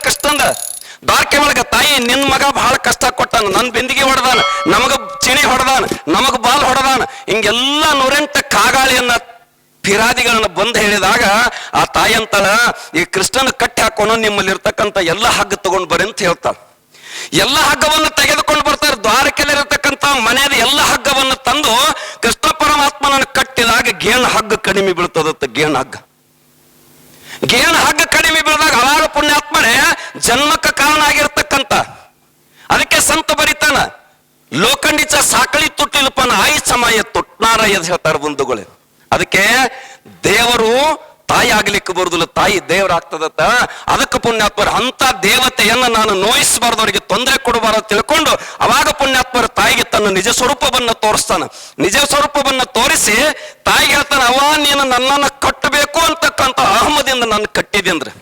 ಕೃಷ್ಣಂದ. ದ್ವಾರಕೆ ಒಳಗ ತಾಯಿ ನಿನ್ ಮಗ ಬಹಳ ಕಷ್ಟ ಕೊಟ್ಟಾನ, ನನ್ ಬೆಂದಿಗೆ ಹೊಡೆದಾನ, ನಮಗ ಚಿಣಿ ಹೊಡೆದಾನ, ನಮಗ ಬಾಲ್ ಹೊಡೆದಾನ, ಹಿಂಗೆಲ್ಲ 108 ಕಾಗಾಳಿಯನ್ನ ಪಿರಾದಿಗಳನ್ನ ಬಂದು ಹೇಳಿದಾಗ ಆ ತಾಯಿ ಅಂತಾಳ, ಈ ಕೃಷ್ಣನ ಕಟ್ಟಿ ಹಾಕೋಣ, ನಿಮ್ಮಲ್ಲಿ ಇರ್ತಕ್ಕಂಥ ಎಲ್ಲ ಹಗ್ಗ ತಗೊಂಡ್ ಬರ್ರಿ ಅಂತ ಹೇಳ್ತಾಳ. ಎಲ್ಲ ಹಗ್ಗವನ್ನು ತೆಗೆದುಕೊಂಡು ಬರ್ತಾರೆ. ದ್ವಾರಕೆಯಲ್ಲಿರತಕ್ಕಂಥ ಮನೆಯ ಎಲ್ಲ ಹಗ್ಗವನ್ನು ತಂದು ಕೃಷ್ಣ ಪರಮಾತ್ಮನನ್ನು ಕಟ್ಟಿದಾಗ ಗೇಣ ಹಗ್ಗ ಕಡಿಮೆ ಬೀಳ್ತದತ್ತ. ಗೇಣ ಹಗ್ಗ ಕಡಿಮೆ ಬೀಳಿದಾಗ ಅವಾಗ ಪುಣ್ಯಾತ್ಮನೇ ಜನ್ಮಕ್ಕೆ ಕಾರಣ ಆಗಿರ್ತಕ್ಕಂಥ, ಅದಕ್ಕೆ ಸಂತ ಬರಿತಾನ, ಲೋಕಂಡಿಚ ಸಾಕಳಿ ತುಟ್ಟಿಲ್ಪನ ಆಯಿ ಸಮಯ ತುಟ್ನಾರ ಎದ್ ಹೇಳ್ತಾರೆ ಬಂಧುಗಳೇ. ಅದಕ್ಕೆ ದೇವರು ತಾಯಿ ಆಗ್ಲಿಕ್ಕೆ ಬರುದಿಲ್ಲ, ತಾಯಿ ದೇವರಾಗ್ತದತ್ತ. ಅದಕ್ಕೆ ಪುಣ್ಯಾತ್ಮರು ಅಂತ ದೇವತೆಯನ್ನ ನಾನು ನೋಯಿಸಬಾರ್ದು, ಅವರಿಗೆ ತೊಂದರೆ ಕೊಡಬಾರದು ತಿಳ್ಕೊಂಡು ಅವಾಗ ಪುಣ್ಯಾತ್ಮರ ತಾಯಿಗೆ ತನ್ನ ನಿಜ ಸ್ವರೂಪವನ್ನ ತೋರಿಸ್ತಾನ. ನಿಜ ಸ್ವರೂಪವನ್ನ ತೋರಿಸಿ ತಾಯಿಗೆ ಹೇಳ್ತಾನ, ಅವ ನೀನು ನನ್ನನ್ನು ಕಟ್ಟಬೇಕು ಅಂತಕ್ಕಂಥ ಅಹಮದಿಂದ ನಾನು ಕಟ್ಟಿದೆ ಅಂದ್ರೆ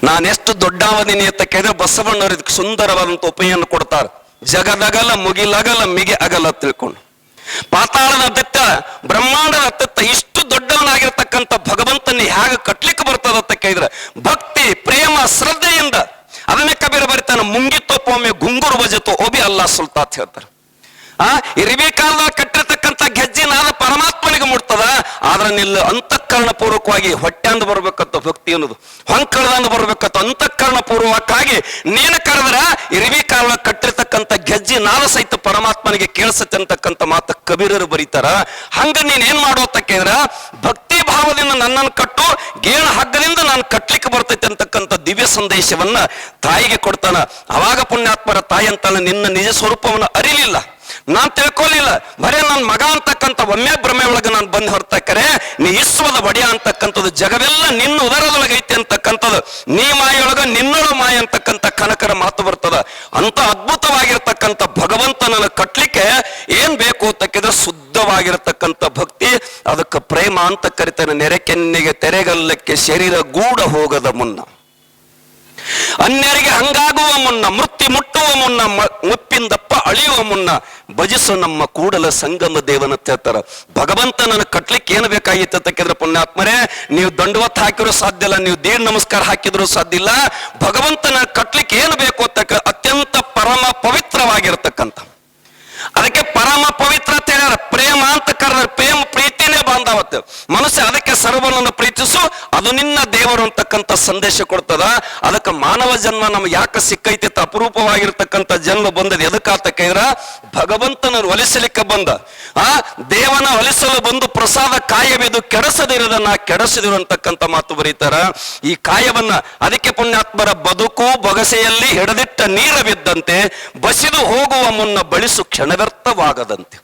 ನಾನೆಷ್ಟು ದೊಡ್ಡವದಿನಿ ಅಂತ ಕೇಳಿದ್ರೆ ಬಸವಣ್ಣವ್ರು ಇದಕ್ಕೆ ಸುಂದರವಾದಂತ ಉಪಯೋಗ ಕೊಡ್ತಾರೆ. ಜಗದಗಲ ಮುಗಿಲಗಲ ಮಿಗೆ ಅಗಲ ತಿಳ್ಕೊಂಡು ಪಾತಾಳದ ಅತ್ತೆತ್ತ ಬ್ರಹ್ಮಾಂಡದ ಅತ್ತೆತ್ತ ಇಷ್ಟು ದೊಡ್ಡವನಾಗಿರ್ತಕ್ಕಂಥ ಭಗವಂತನ ಹೇಗೆ ಕಟ್ಲಿಕ್ಕೆ ಬರ್ತದಂತ ಕೇಳಿದ್ರೆ ಭಕ್ತಿ ಪ್ರೇಮ ಶ್ರದ್ಧೆಯಿಂದ. ಅದನ್ನೇ ಕಬೀರ ಬರೀತಾನೆ, ಮುಂಗಿತ್ತೊಪ್ಪೊಮ್ಮೆ ಗುಂಗುರು ಬಜತು ಓಬಿ ಅಲ್ಲಾ ಸುಲ್ತಾತ್ ಹೇಳ್ತಾರೆ. ಇರಿಬಿ ಕಾಲದಲ್ಲಿ ಕಟ್ಟಿರ್ತಕ್ಕಂಥ ಗೆಜ್ಜಿನಾದ ಪರಮಾತ್ಮನಿಗೆ ಮುಟ್ತದ, ಆದ್ರೆ ನಿಲ್ಲ ಅಂತಃಕರಣ ಪೂರ್ವಕವಾಗಿ ಹೊಟ್ಟೆ ಅಂದು ಬರ್ಬೇಕತ್ತ ಭಕ್ತಿ ಅನ್ನೋದು, ಹೊಂಕಳದಂದು ಬರ್ಬೇಕತ್ತ ಅಂತಃಕರಣ ಪೂರ್ವಕವಾಗಿ ನೀನು ಕರೆದ್ರ ಇರಿಬಿ ಕಾಲ ಕಟ್ಟಿರ್ತಕ್ಕಂಥ ಗೆಜ್ಜಿ ನಾದ ಸಹಿತ ಪರಮಾತ್ಮನಿಗೆ ಕೇಳಿಸತ್ತೆ ಅಂತಕ್ಕಂಥ ಮಾತು ಕಬೀರರು ಬರೀತಾರ. ಹಂಗ ನೀನ್ ಏನ್ ಮಾಡುವತ್ತ ಕೇಳಿದ್ರ ಭಕ್ತಿ ಭಾವದಿಂದ ನನ್ನನ್ನು ಕಟ್ಟು, ಗೇಣ ಹಗ್ಗದಿಂದ ನಾನು ಕಟ್ಲಿಕ್ಕೆ ಬರ್ತೈತೆ ಅಂತಕ್ಕಂಥ ದಿವ್ಯ ಸಂದೇಶವನ್ನ ತಾಯಿಗೆ ಕೊಡ್ತಾನ. ಅವಾಗ ಪುಣ್ಯಾತ್ಮರ ತಾಯಿ ಅಂತಾನೆ, ನಿನ್ನ ನಿಜ ಸ್ವರೂಪವನ್ನು ಅರಿಲಿಲ್ಲ, ನಾನ್ ತಿಳ್ಕೊಲಿಲ್ಲ, ಬರೇ ನನ್ನ ಮಗ ಅಂತಕ್ಕಂಥ ಒಮ್ಮೆ ಭ್ರಮೆ ಒಳಗೆ ನಾನು ಬಂದು ಹೊರತಕ್ಕರೆ ನೀ ವಿಶ್ವದ ಒಡೆಯ ಅಂತಕ್ಕಂಥದ್ದು, ಜಗವೆಲ್ಲ ನಿನ್ನ ಉದರದೊಳಗೈತೆ ಅಂತಕ್ಕಂಥದ್ದು, ನೀ ಮಾಯೊಳಗ ನಿನ್ನೊಳ ಮಾಯ ಅಂತಕ್ಕಂಥ ಕನಕರ ಮಾತು ಬರ್ತದ. ಅಂತ ಅದ್ಭುತವಾಗಿರ್ತಕ್ಕಂಥ ಭಗವಂತನನ್ನು ಕಟ್ಲಿಕ್ಕೆ ಏನ್ ಬೇಕು ಅಂತಕ್ಕಿದ್ರೆ ಶುದ್ಧವಾಗಿರತಕ್ಕಂಥ ಭಕ್ತಿ, ಅದಕ್ಕೆ ಪ್ರೇಮ ಅಂತ ಕರಿತಾನೆ. ನೆರೆಕೆನ್ನಿಗೆ ತೆರೆಗಲ್ಲಕ್ಕೆ ಶರೀರ ಗೂಡ ಹೋಗದ ಮುನ್ನ, ಅನ್ಯರಿಗೆ ಹಂಗಾಗುವ ಮುನ್ನ, ಮೃತ್ಯು ಮುಟ್ಟುವ ಮುನ್ನ, ಮುಪ್ಪಿಂದಪ್ಪ ಅಳಿಯುವ ಮುನ್ನ ಭಜಿಸು ನಮ್ಮ ಕೂಡಲ ಸಂಗಮ ದೇವನ ಹೇಳ್ತಾರ. ಭಗವಂತನನ್ನು ಕಟ್ಲಿಕ್ಕೆ ಏನು ಬೇಕಾಗಿತ್ತು ಅಂತಕ್ಕಿದ್ರೆ ಪುಣ್ಯಾತ್ಮರೇ, ನೀವು ದಂಡವತ್ ಹಾಕಿರೋ ಸಾಧ್ಯ ಇಲ್ಲ, ನೀವು ದೇವ್ರ ನಮಸ್ಕಾರ ಹಾಕಿದ್ರು ಸಾಧ್ಯ ಇಲ್ಲ. ಭಗವಂತನ ಕಟ್ಲಿಕ್ಕೆ ಏನು ಬೇಕು ಅಂತಕ್ಕ ಅತ್ಯಂತ ಪರಮ ಪವಿತ್ರವಾಗಿರ್ತಕ್ಕಂಥ, ಅದಕ್ಕೆ ಪರಮ ಪವಿತ್ರ ಅಂತ ಹೇಳ್ಯಾರ. ಪ್ರೇಮ ಅಂತ ಕರೆದ್ರೆ ಪ್ರೇಮ ಪ್ರೀತಿನೇ ಬಾಂಧವತ್ತು ಮನಸ್ಸು, ಅದಕ್ಕೆ ಸರ್ವನನ್ನು ಪ್ರೀತಿಸು ಅದು ನಿನ್ನ ದೇವರು ಅಂತಕ್ಕಂಥ ಸಂದೇಶ ಕೊಡ್ತದ. ಅದಕ್ಕೆ ಮಾನವ ಜನ್ಮ ನಮ್ಗೆ ಯಾಕೆ ಸಿಕ್ಕೈತಿ, ಅಪರೂಪವಾಗಿರ್ತಕ್ಕಂಥ ಜನ್ಮ ಬಂದದ ಎದಕ್ಕಾತ ಕೇಳಿದ್ರ ಭಗವಂತನ ಒಲಿಸಲಿಕ್ಕೆ ಬಂದ. ದೇವನ ಒಲಿಸಲು ಬಂದು ಪ್ರಸಾದ ಕಾಯವಿದು ಕೆಡಸದಿರದ ನಾ ಕೆಡಸಿದಿರು ಅಂತಕ್ಕಂಥ ಮಾತು ಬರೀತಾರ. ಈ ಕಾಯವನ್ನ ಅದಕ್ಕೆ ಪುಣ್ಯಾತ್ಮರ ಬದುಕು ಬೊಗಸೆಯಲ್ಲಿ ಹಿಡದಿಟ್ಟ ನೀರ ಬಿದ್ದಂತೆ ಬಸಿದು ಹೋಗುವ ಮುನ್ನ ಬಳಿಸು ಕ್ಷಣವ್ಯರ್ಥವಾಗದಂತೆ.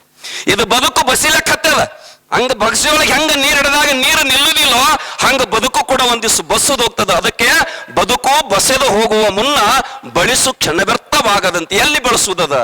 ಇದು ಬದುಕು ಬಸಿಲಕ್ಕತ್ತದ. ಹಂಗ ಬಗಸಿಯೊಳಗೆ ಹೆಂಗ ನೀರು ಹಿಡಿದಾಗ ನೀರು ನಿಲ್ಲುದಿಲ್ಲೋ ಹಂಗ ಬದುಕು ಕೂಡ ಒಂದಿವ್ಸ ಬಸ್ಸದು ಹೋಗ್ತದ. ಅದಕ್ಕೆ ಬದುಕು ಬಸೆದು ಹೋಗುವ ಮುನ್ನ ಬಳಿಸು ಕ್ಷಣವ್ಯರ್ಥವಾಗದಂತೆ. ಎಲ್ಲಿ ಬಳಸುವುದದ,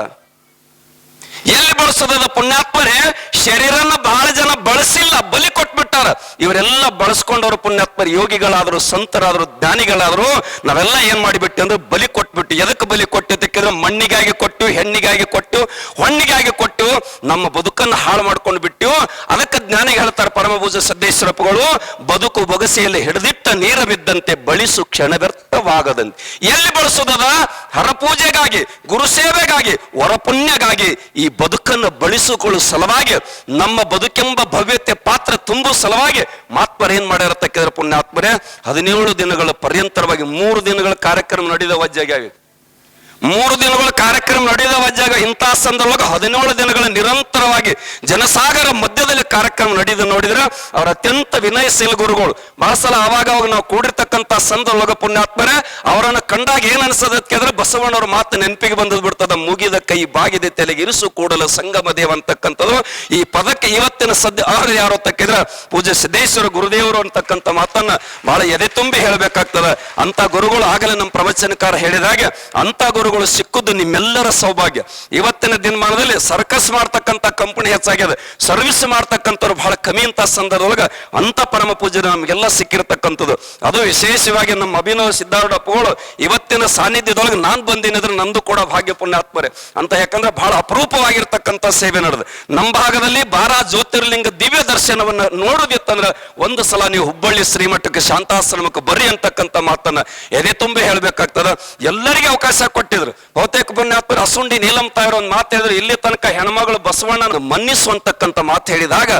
ಎಲ್ಲಿ ಬಳಸೋದದ ಪುಣ್ಯಾತ್ಮರೇ? ಶರೀರನ ಬಹಳ ಜನ ಬಳಸಿಲ್ಲ, ಬಲಿ ಕೊಟ್ಬಿಟ್ಟಾರ. ಇವರೆಲ್ಲ ಬಳಸ್ಕೊಂಡವರು ಪುಣ್ಯಾತ್ಮರು ಯೋಗಿಗಳಾದ್ರು, ಸಂತರಾದ್ರು, ಜ್ಞಾನಿಗಳಾದ್ರು. ನಾವೆಲ್ಲ ಏನ್ ಮಾಡಿಬಿಟ್ಟು ಅಂದ್ರೆ ಬಲಿ ಕೊಟ್ಬಿಟ್ಟು. ಎದಕ್ಕೆ ಬಲಿ ಕೊಟ್ಟಿದ್ದಕ್ಕಿದ್ರೆ ಮಣ್ಣಿಗಾಗಿ ಕೊಟ್ಟು, ಹೆಣ್ಣಿಗಾಗಿ ಕೊಟ್ಟು, ಹೊಣ್ಣಿಗಾಗಿ ಕೊಟ್ಟು ನಮ್ಮ ಬದುಕನ್ನು ಹಾಳು ಮಾಡ್ಕೊಂಡು ಬಿಟ್ಟು. ಅದಕ್ಕೆ ಜ್ಞಾನಿಗೆ ಹೇಳ್ತಾರೆ ಪರಮಪೂಜ ಸಿದ್ದೇಶ್ವರಪ್ಪಗಳು, ಬದುಕು ಬೊಗಸೆಯಲ್ಲಿ ಹಿಡಿದಿಟ್ಟ ನೀರ ಬಿದ್ದಂತೆ ಬಳಿಸು ಕ್ಷಣ ವ್ಯರ್ಥವಾಗದಂತೆ. ಎಲ್ಲಿ ಬಳಸೋದದ? ಹರಪೂಜೆಗಾಗಿ, ಗುರುಸೇವೆಗಾಗಿ, ಹೊರಪುಣ್ಯಗಾಗಿ ಈ ಬದುಕನ್ನು ಬಳಸಿಕೊಳ್ಳುವ ಸಲುವಾಗಿ, ನಮ್ಮ ಬದುಕೆಂಬ ಭವ್ಯತೆ ಪಾತ್ರ ತುಂಬುವ ಸಲುವಾಗಿ ಮಾತ್ಮರು ಏನ್ ಮಾಡಿರತಕ್ಕಿದ್ರೆ ಪುಣ್ಯಾತ್ಮರೇ 17 ದಿನಗಳ ಪರ್ಯಂತರವಾಗಿ 3 ದಿನಗಳ ಕಾರ್ಯಕ್ರಮ ನಡೆದ ವಜ್ಜಾಗಿ 3 ದಿನಗಳ ಕಾರ್ಯಕ್ರಮ ನಡೆದ ವಜ್ಜಾಗ ಇಂತಹ ಸಂದರ್ಭ 17 ದಿನಗಳ ನಿರಂತರವಾಗಿ ಜನಸಾಗರ ಮಧ್ಯದಲ್ಲಿ ಕಾರ್ಯಕ್ರಮ ನಡೆದು ನೋಡಿದ್ರೆ ಅವ್ರ ಅತ್ಯಂತ ವಿನಯಶೀಲ ಗುರುಗಳು. ಬಹಳ ಸಲ ಅವಾಗ ನಾವು ಕೂಡಿರ್ತಕ್ಕಂಥ ಸಂದರ್ಭ ಪುಣ್ಯಾತ್ಮರೇ ಅವರನ್ನು ಕಂಡಾಗ ಏನ್ ಅನ್ಸದಕ್ಕೆ ಬಸವಣ್ಣವ್ರ ಮಾತು ನೆನಪಿಗೆ ಬಂದದ್ ಬಿಡ್ತದ. ಮುಗಿದ ಕೈ ಬಾಗಿದೆ ತಲೆಗೆ ಇರಿಸು ಕೂಡಲ ಸಂಗಮ ದೇವ ಅಂತಕ್ಕಂಥದ್ದು. ಈ ಪದಕ್ಕೆ ಇವತ್ತಿನ ಸದ್ಯ ಆಹಾರ ಯಾರು ಅಂತಕ್ಕಿದ್ರೆ ಪೂಜ್ಯ ಸಿದ್ದೇಶ್ವರ ಗುರುದೇವರು ಅಂತಕ್ಕಂಥ ಮಾತನ್ನ ಬಹಳ ಎದೆ ತುಂಬಿ ಹೇಳ್ಬೇಕಾಗ್ತದ. ಅಂತ ಗುರುಗಳು ಆಗಲೇ ನಮ್ಮ ಪ್ರವಚನಕಾರ ಹೇಳಿದಾಗೆ ಅಂತ ಗುರುಗಳು ಪಾದಗಳು ಸಿಕ್ಕುದು ನಿಮ್ಮೆಲ್ಲರ ಸೌಭಾಗ್ಯ. ಇವತ್ತಿನ ದಿನಮಾನದಲ್ಲಿ ಸರ್ಕಸ್ ಮಾಡ್ತಕ್ಕಂಥ ಕಂಪನಿ ಹೆಚ್ಚಾಗ್ಯದ, ಸರ್ವಿಸ್ ಮಾಡ್ತಕ್ಕಂಥವ್ರು ಬಹಳ ಕಮ್ಮಿ ಅಂತ ಸಂದರ್ಭದೊಳಗ ಅಂತ ಪರಮ ಪೂಜ್ಯರು ನಮಗೆಲ್ಲ ಸಿಕ್ಕಿರ್ತಕ್ಕಂಥದ್ದು. ಅದು ವಿಶೇಷವಾಗಿ ನಮ್ಮ ಅಭಿನವ ಸಿದ್ಧಾರೂಢಪ್ಪಗಳು ಇವತ್ತಿನ ಸಾನ್ನಿಧ್ಯದೊಳಗೆ ನಾನು ಬಂದಿನಿದ್ರೆ ನಂದು ಕೂಡ ಭಾಗ್ಯ ಪುಣ್ಯಾತ್ಮರೆ ಅಂತ. ಯಾಕಂದ್ರೆ ಬಹಳ ಅಪರೂಪವಾಗಿರ್ತಕ್ಕಂಥ ಸೇವೆ ನಡೆದು ನಮ್ಮ ಭಾಗದಲ್ಲಿ 12 ಜ್ಯೋತಿರ್ಲಿಂಗ ದಿವ್ಯ ದರ್ಶನವನ್ನ ನೋಡೋದಿತ್ತಂದ್ರೆ ಒಂದು ಸಲ ನೀವು ಹುಬ್ಬಳ್ಳಿ ಶ್ರೀಮಠಕ್ಕೆ ಶಾಂತಾಶ್ರಮಕ್ಕೆ ಬರ್ರಿ ಅಂತಕ್ಕಂಥ ಮಾತನ್ನ ಎದೆ ತುಂಬಿ ಹೇಳ್ಬೇಕಾಗ್ತದ. ಎಲ್ಲರಿಗೆ ಅವಕಾಶ ಕೊಟ್ಟಿದ್ರು. ಬಹುತೇಕ ಪುಣ್ಯಾತ್ಮರು ಅಸುಂಡಿ ನೀಲಂ ತಾಯಿರು ಒಂದು ಮಾತು ಹೇಳಿದ್ರು, ಇಲ್ಲಿ ತನಕ ಹೆಣ್ಮಗಳು ಬಸವಣ್ಣನ ಮನ್ನಿಸುವಂತಕ್ಕಂಥ ಮಾತು ಹೇಳಿದಾಗ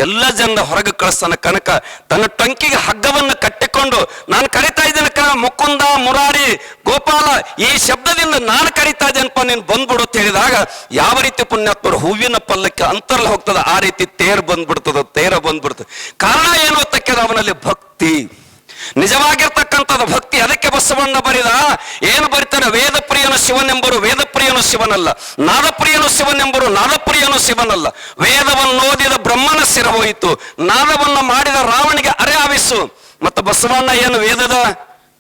ಎಲ್ಲ ಜನ ಹೊರಗೆ ಕಳಿಸ್ತಾನ ಕನಕ ತನ್ನ ಟಂಕಿಗೆ ಹಗ್ಗವನ್ನು ಕಟ್ಟಿಕೊಂಡು ನಾನು ಕರಿತಾ ಇದ್ದೇನೆ ಮುಕುಂದ ಮುರಾರಿ ಗೋಪಾಲ ಈ ಶಬ್ದದಿಂದ ನಾನು ಕರಿತಾ ಇದ್ದೇನಪ್ಪ ನೀನು ಬಂದ್ಬಿಡು ಅಂತ ಹೇಳಿದಾಗ ಯಾವ ರೀತಿ ಪುಣ್ಯಾತ್ಮರು ಹೂವಿನ ಪಲ್ಲಕ್ಕೆ ಅಂತರ್ಲ ಹೋಗ್ತದ ಆ ರೀತಿ ತೇರ ಬಂದ್ಬಿಡ್ತದೆ. ಕಾರಣ ಏನು ಅಂತಕ್ಕೆ ಅವನಲ್ಲಿ ಭಕ್ತಿ, ನಿಜವಾಗಿರ್ತಕ್ಕಂಥದ್ದು ಭಕ್ತಿ. ಅದಕ್ಕೆ ಬಸವಣ್ಣ ಬರಿದ ಏನು ಬರೀತಾನೆ, ವೇದ ಪ್ರಿಯನು ಶಿವನೆಂಬರು ವೇದ ಪ್ರಿಯನು ಶಿವನಲ್ಲ, ನಾದಪ್ರಿಯನು ಶಿವನೆಂಬರು ನಾದಪ್ರಿಯನು ಶಿವನಲ್ಲ. ವೇದವನ್ನು ಓದಿದ ಬ್ರಹ್ಮನ ಸಿರ ಹೋಯಿತು, ನಾದವನ್ನು ಮಾಡಿದ ರಾವಣಿಗೆ ಅರೆ ಆವಿಸು. ಮತ್ತು ಬಸವಣ್ಣ ಏನು ವೇದದ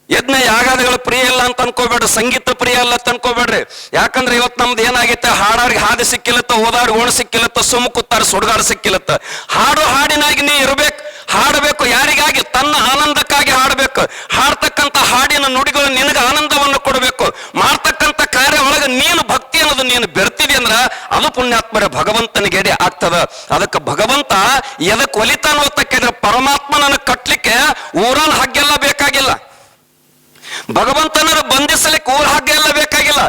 ಯಜ್ಞ ಯಾಗಾದಿಗಳು ಪ್ರಿಯ ಇಲ್ಲ ಅಂತ ಅನ್ಕೋಬೇಡ್ರಿ, ಸಂಗೀತ ಪ್ರಿಯ ಇಲ್ಲ ಅಂತ ಅನ್ಕೋಬೇಡ್ರಿ. ಯಾಕಂದ್ರೆ ಇವತ್ತು ನಮ್ದು ಏನಾಗೈತೆ, ಹಾಡಾರಿಗೆ ಹಾದಿ ಸಿಕ್ಕಿಲತ್ತ, ಓದಾರು ಓಣ ಸಿಕ್ಕಿಲತ್ತ, ಸುಮ್ಮ ಕೂತಾರ ಸುಡ್ಗಾಡ ಸಿಕ್ಕಿಲತ್ತ. ಹಾಡು ಹಾಡಿನಾಗಿ ನೀ ಇರಬೇಕು, ಹಾಡಬೇಕು. ಯಾರಿಗಾಗಿ? ತನ್ನ ಆನಂದಕ್ಕಾಗಿ ಹಾಡಬೇಕು. ಹಾಡ್ತಕ್ಕಂಥ ಹಾಡಿನ ನುಡಿಗಳು ನಿನಗೆ ಆನಂದವನ್ನು ಕೊಡಬೇಕು. ಮಾಡ್ತಕ್ಕಂಥ ಕಾರ್ಯ ಒಳಗೆ ನೀನು ಭಕ್ತಿ ಅನ್ನೋದು ನೀನು ಬೆರ್ತಿದೆ ಅಂದ್ರ ಅದು ಪುಣ್ಯಾತ್ಮರ ಭಗವಂತನಿಗೆ ಎಡೆ ಆಗ್ತದ. ಅದಕ್ಕೆ ಭಗವಂತ ಎದಕ್ಕೆ ಒಲಿತಾನ ಓದ್ತಕ್ಕಿದ್ರೆ ಪರಮಾತ್ಮನನ್ನು ಕಟ್ಲಿಕ್ಕೆ ಊರನ್ ಹಗ್ಗೆಲ್ಲ ಬೇಕಾಗಿಲ್ಲ, ಭಗವಂತನ ಬಂಧಿಸಲಿಕ್ಕೆ ಊರ ಹಗ್ಗ ಎಲ್ಲ ಬೇಕಾಗಿಲ್ಲ.